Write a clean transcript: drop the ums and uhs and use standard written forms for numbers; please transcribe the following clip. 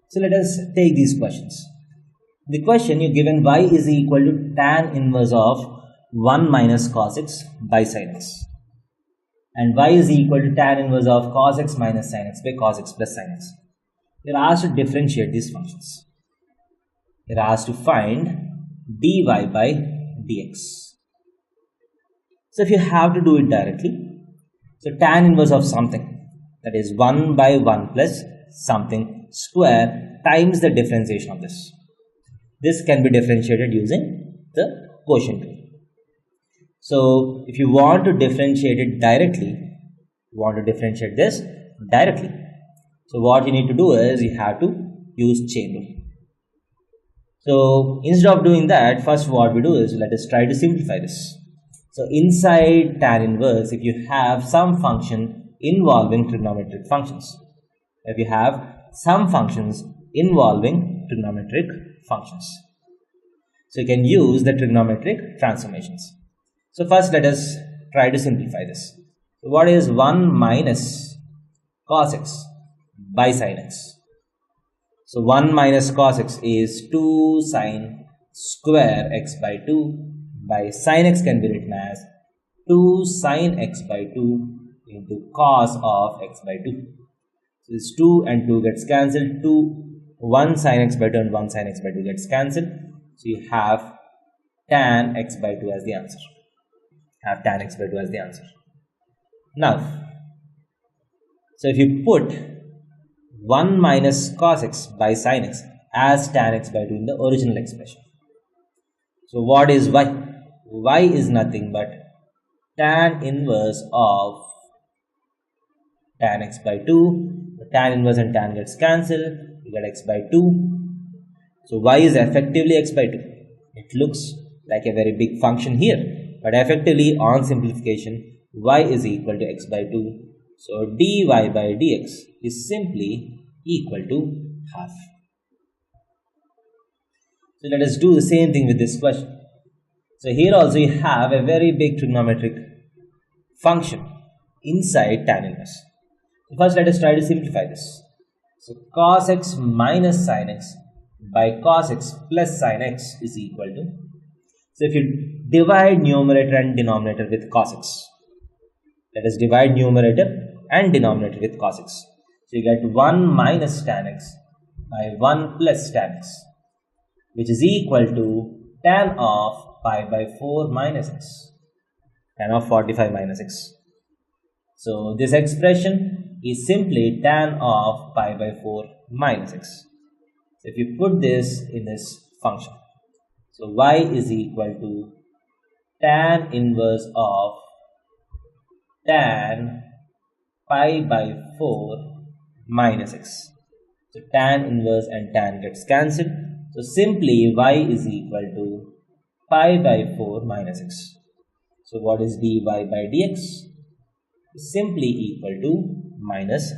So let us take these questions. The question you're given y is equal to tan inverse of 1 minus cos x by sin x. And y is equal to tan inverse of cos x minus sin x by cos x plus sin x. You're asked to differentiate these functions. You're asked to find dy by dx. So if you have to do it directly, so tan inverse of something, that is 1 by 1 plus something square times the differentiation of this. This can be differentiated using the quotient rule. So if you want to differentiate it directly, you want to differentiate this directly. So what you need to do is you have to use chain rule. So instead of doing that, first what we do is let us try to simplify this. So inside tan inverse, if you have some function involving trigonometric functions, if you have some functions involving trigonometric functions, so you can use the trigonometric transformations. So first let us try to simplify this. So what is 1 minus cos x by sin x? So 1 minus cos x is 2 sin square x by 2 by sin x can be written as 2 sin x by 2 into cos of x by 2. So this 2 and 2 gets cancelled. 1 sin x by 2 and 1 sin x by 2 gets cancelled. So you have tan x by 2 as the answer. Now, so if you put 1 minus cos x by sin x as tan x by 2 in the original expression. So what is y? Y is nothing but tan inverse of tan x by 2. The tan inverse and tan gets cancelled. You get x by 2. So y is effectively x by 2. It looks like a very big function here, but effectively on simplification, y is equal to x by 2. So dy by dx is simply equal to half. So let us do the same thing with this question. So here also you have a very big trigonometric function inside tan inverse. So first let us try to simplify this. So cos x minus sin x by cos x plus sin x is equal to, so if you divide numerator and denominator with cos x, let us divide numerator and denominator with cos x. So you get 1 minus tan x by 1 plus tan x, which is equal to tan of pi by 4 minus x, tan of 45 minus x. So this expression is simply tan of pi by 4 minus x. So if you put this in this function, so y is equal to tan inverse of tan pi by 4 minus x. So tan inverse and tan gets cancelled. So simply y is equal to pi by 4 minus x. So what is dy by dx? Simply equal to minus